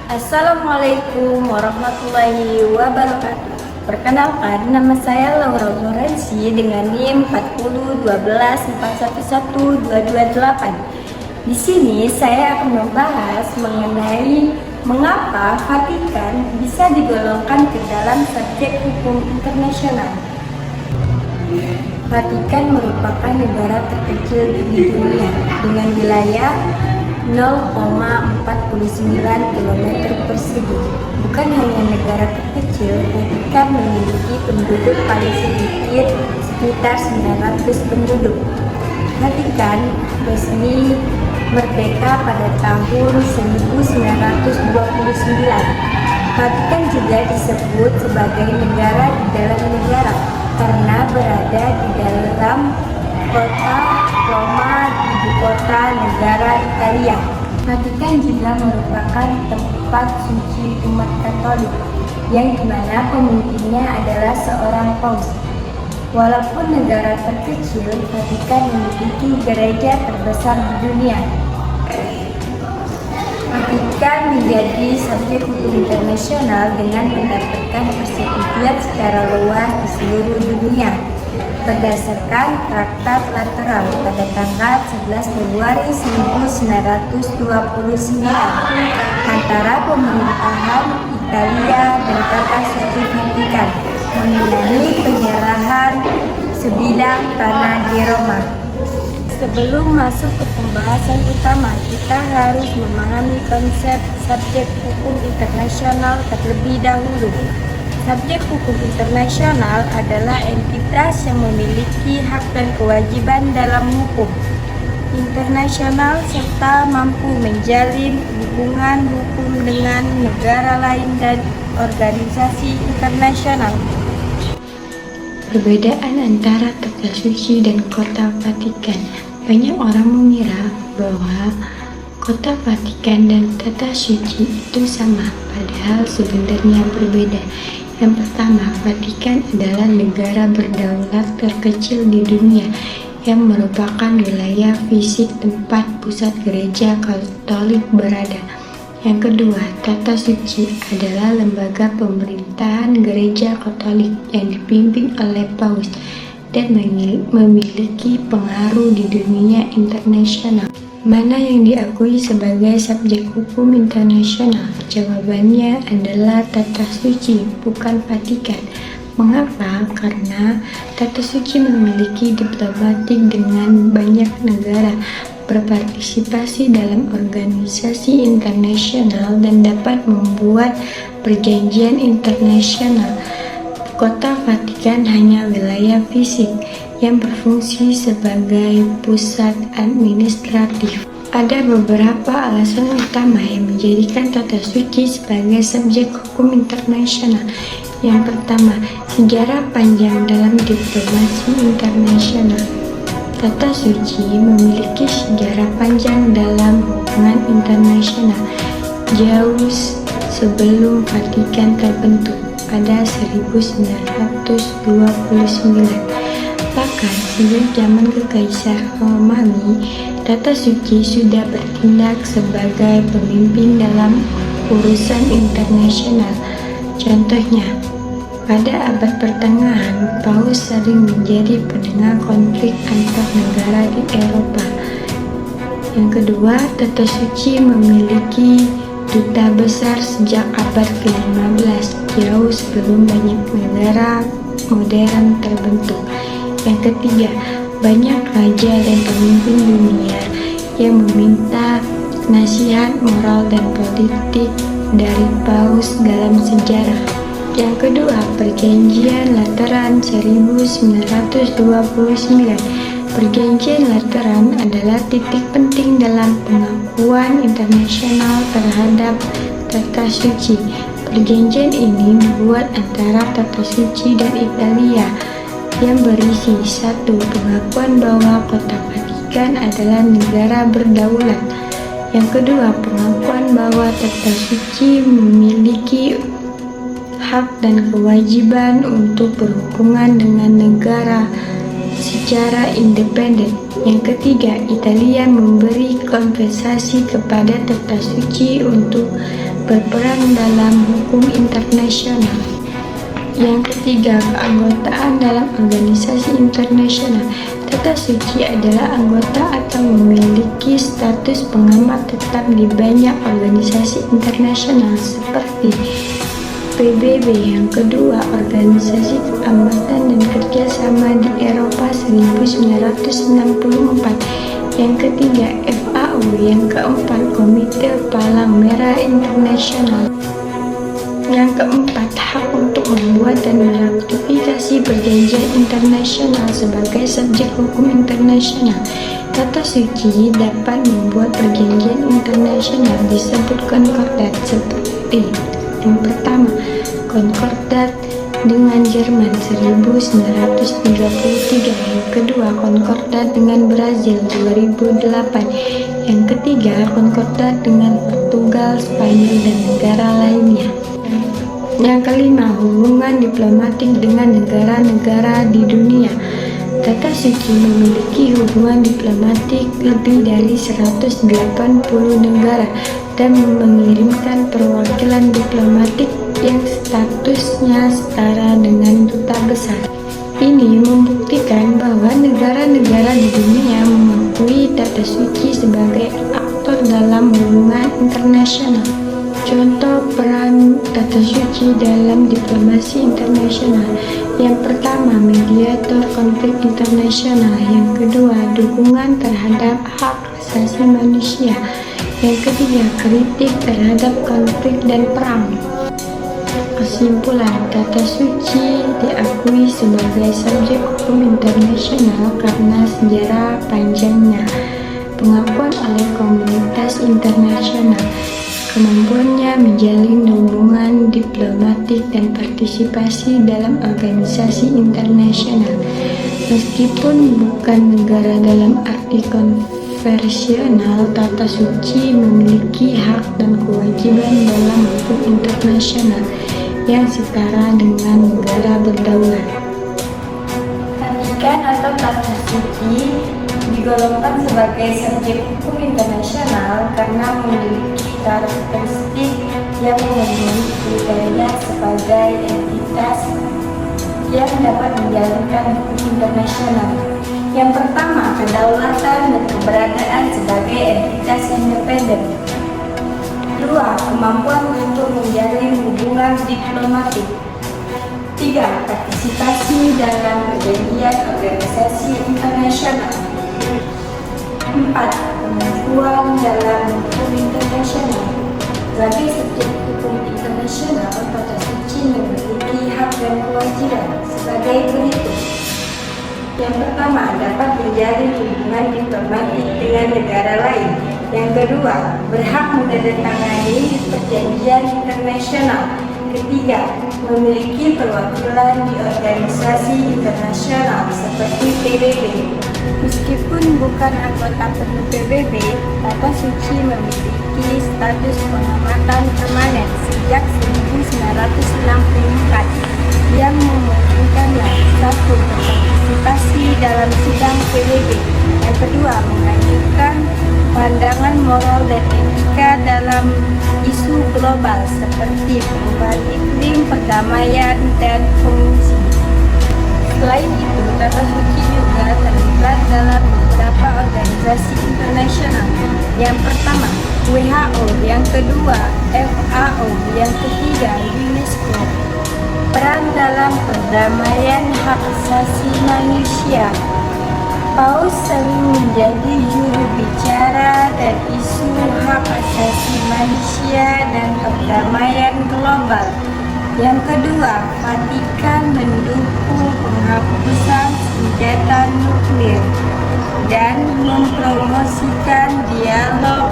Assalamualaikum warahmatullahi wabarakatuh. Perkenalkan, nama saya Laura Lorenzi dengan NIM 40124112228. Di sini saya akan membahas mengenai mengapa Vatikan bisa digolongkan ke dalam subjek hukum internasional. Vatikan merupakan negara terkecil di dunia dengan wilayah 0,49 km persegi. Bukan hanya negara terkecil, Vatikan memiliki penduduk paling sedikit, sekitar 900 penduduk. Vatikan resmi merdeka pada tahun 1929. Vatikan juga disebut sebagai negara di dalam negara karena berada di dalam kota Roma, ibu kota negara Italia. Vatikan juga merupakan tempat suci umat Katolik, yang dimana pemimpinnya adalah seorang paus. Walaupun negara terkecil, Vatikan memiliki gereja terbesar di dunia. Vatikan menjadi subjek hukum internasional dengan mendapatkan persetujuan secara luas di seluruh dunia berdasarkan Traktat Lateran pada tanggal 11 Februari 1929 antara pemerintahan Italia dan Tata Suci Vatikan mengenai penyerahan sebidang tanah di Roma. Sebelum masuk ke pembahasan utama, kita harus memahami konsep subjek hukum internasional terlebih dahulu. Subjek hukum internasional adalah entitas yang memiliki hak dan kewajiban dalam hukum internasional serta mampu menjalin hubungan hukum dengan negara lain dan organisasi internasional. Perbedaan antara Tata Suci dan Kota Vatikan. Banyak orang mengira bahwa Kota Vatikan dan Tata Suci itu sama, padahal sebenarnya berbeda. Yang pertama, Vatikan adalah negara berdaulat terkecil di dunia yang merupakan wilayah fisik tempat pusat gereja Katolik berada. Yang kedua, Tata Suci adalah lembaga pemerintahan gereja Katolik yang dipimpin oleh Paus dan memiliki pengaruh di dunia internasional. Mana yang diakui sebagai subjek hukum internasional? Jawabannya adalah Tata Suci, bukan Vatikan. Mengapa? Karena Tata Suci memiliki diplomatik dengan banyak negara, berpartisipasi dalam organisasi internasional dan dapat membuat perjanjian internasional. Kota Vatikan hanya wilayah fisik yang berfungsi sebagai pusat administratif. Ada beberapa alasan utama yang menjadikan Tata Suci sebagai subjek hukum internasional. Yang pertama, sejarah panjang dalam diplomasi internasional. Tata Suci memiliki sejarah panjang dalam hubungan internasional jauh sebelum Vatikan terbentuk pada 1929. Bahkan sejak zaman Kekaisaran Romawi, Tata Suci sudah bertindak sebagai pemimpin dalam urusan internasional. Contohnya, pada abad pertengahan, Paus sering menjadi penengah konflik antar negara di Eropa. Yang kedua, Tata Suci memiliki duta besar sejak abad ke-15, jauh sebelum banyak negara modern terbentuk. Yang ketiga, banyak raja dan pemimpin dunia yang meminta nasihat moral dan politik dari Paus dalam sejarah. Yang kedua, Perjanjian Lateran 1929. Perjanjian Lateran adalah titik penting dalam pengakuan internasional terhadap Tata Suci. Perjanjian ini dibuat antara Tata Suci dan Italia yang berisi satu, pengakuan bahwa Kota Vatikan adalah negara berdaulat. Yang kedua, pengakuan bahwa Tata Suci memiliki hak dan kewajiban untuk berhubungan dengan negara secara independen. Yang ketiga, Italia memberi kompensasi kepada Tata Suci untuk berperan dalam hukum internasional. Yang ketiga, keanggotaan dalam organisasi internasional. Tata Suci adalah anggota atau memiliki status pengamat tetap di banyak organisasi internasional seperti PBB. Yang kedua, Organisasi Keamatan dan Kerjasama di Eropa 1964. Yang ketiga, FAO. Yang keempat, Komite Palang Merah Internasional. Yang keempat, hak untuk membuat dan meratifikasi perjanjian internasional sebagai subjek hukum internasional. Tata Suci dapat membuat perjanjian internasional disebut konkordat seperti yang pertama, konkordat dengan Jerman 1933, yang kedua konkordat dengan Brazil 2008, yang ketiga konkordat dengan Portugal, Spanyol, dan negara lainnya. Yang kelima, hubungan diplomatik dengan negara-negara di dunia. Tata Suci memiliki hubungan diplomatik lebih dari 180 negara dan mengirimkan perwakilan diplomatik yang statusnya setara dengan duta besar. Ini membuktikan bahwa negara-negara di dunia mengakui Tata Suci sebagai aktor dalam hubungan internasional. Contoh peran Tata Suci dalam diplomasi internasional. Yang pertama, mediator konflik internasional. Yang kedua, dukungan terhadap hak asasi manusia. Yang ketiga, kritik terhadap konflik dan perang. Kesimpulan, Tata Suci diakui sebagai subjek hukum internasional karena sejarah panjangnya, pengakuan oleh komunitas internasional, kemampuannya menjalin hubungan diplomatik dan partisipasi dalam organisasi internasional. Meskipun bukan negara dalam arti konvensional, Tata Suci memiliki hak dan kewajiban dalam hukum internasional yang setara dengan negara berdaulat. Vatikan atau Tata Suci digolongkan sebagai subjek hukum internasional karena memiliki karakteristik yang memenuhi kriteria sebagai entitas yang dapat menjalankan hukum internasional. Yang pertama, kedaulatan dan keberadaan sebagai entitas independen. Dua, kemampuan untuk menjalin hubungan diplomatik. Tiga, partisipasi dalam perjanjian organisasi internasional. 4. Kemampuan dalam hukum internasional. Sebagai subjek hukum internasional, Tata Suci memiliki hak dan kewajiban sebagai berikut. Yang pertama, dapat menjalin hubungan diplomatik dengan negara lain. Yang kedua, berhak menandatangani perjanjian internasional. Ketiga, memiliki perwakilan di organisasi internasional seperti PBB. Meskipun bukan anggota penuh PBB, Tata Suci memiliki status pengamatan permanen sejak 1964 yang memungkinkannya satu, berpartisipasi dalam sidang PBB. Yang kedua, mengajukan pandangan moral dan etika dalam isu global seperti perubahan iklim, perdamaian, dan pengungsi. Selain itu, Tata Suci juga terlibat dalam beberapa organisasi internasional. Yang pertama, WHO, yang kedua, FAO, yang ketiga, UNESCO. Peran dalam perdamaian hak asasi manusia. Paus sering menjadi juru bicara dan isu hak asasi manusia dan perdamaian global. Yang kedua, Vatikan mendukung penghapusan senjata nuklir dan mempromosikan dialog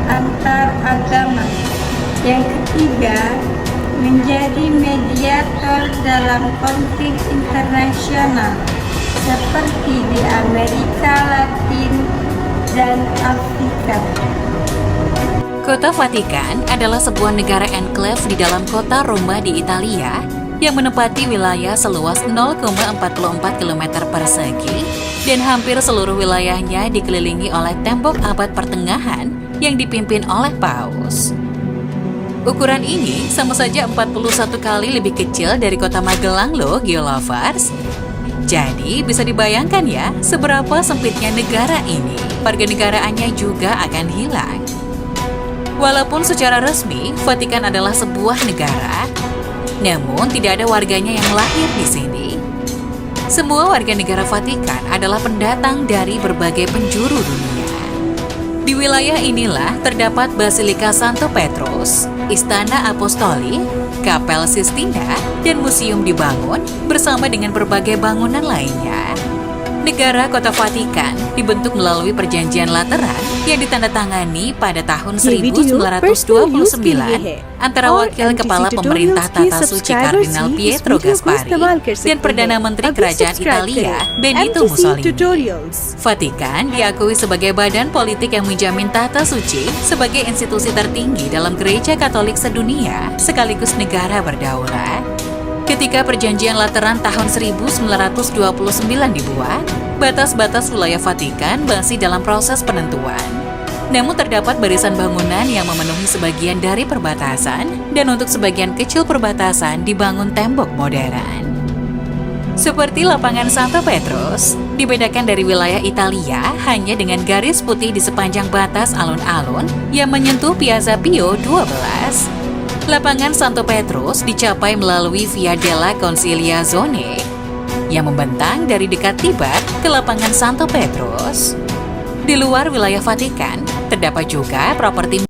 antar agama. Yang ketiga, menjadi mediator dalam konflik internasional seperti di Amerika Latin dan Afrika. Kota Vatikan adalah sebuah negara enklave di dalam kota Roma di Italia yang menempati wilayah seluas 0,44 km persegi dan hampir seluruh wilayahnya dikelilingi oleh tembok abad pertengahan yang dipimpin oleh Paus. Ukuran ini sama saja 41 kali lebih kecil dari kota Magelang loh, Geolovers. Jadi bisa dibayangkan ya seberapa sempitnya negara ini. Warga negaraannya juga akan hilang. Walaupun secara resmi Vatikan adalah sebuah negara, namun tidak ada warganya yang lahir di sini. Semua warga negara Vatikan adalah pendatang dari berbagai penjuru dunia. Di wilayah inilah terdapat Basilika Santo Petrus, Istana Apostolik, Kapel Sistina, dan museum dibangun bersama dengan berbagai bangunan lainnya. Negara Kota Vatikan dibentuk melalui Perjanjian Lateran yang ditandatangani pada tahun 1929 antara Wakil Kepala Pemerintah Tata Suci Kardinal Pietro Gasparri dan Perdana Menteri Kerajaan Italia Benito Mussolini. Vatikan diakui sebagai badan politik yang menjamin tata suci sebagai institusi tertinggi dalam Gereja Katolik sedunia sekaligus negara berdaulat. Ketika Perjanjian Lateran tahun 1929 dibuat, batas-batas wilayah Vatikan masih dalam proses penentuan. Namun terdapat barisan bangunan yang memenuhi sebagian dari perbatasan, dan untuk sebagian kecil perbatasan dibangun tembok modern. Seperti lapangan Santo Petrus, dibedakan dari wilayah Italia hanya dengan garis putih di sepanjang batas alun-alun yang menyentuh Piazza Pio XII. Lapangan Santo Petrus dicapai melalui Via della Conciliazione yang membentang dari dekat Tiber ke lapangan Santo Petrus. Di luar wilayah Vatikan, terdapat juga properti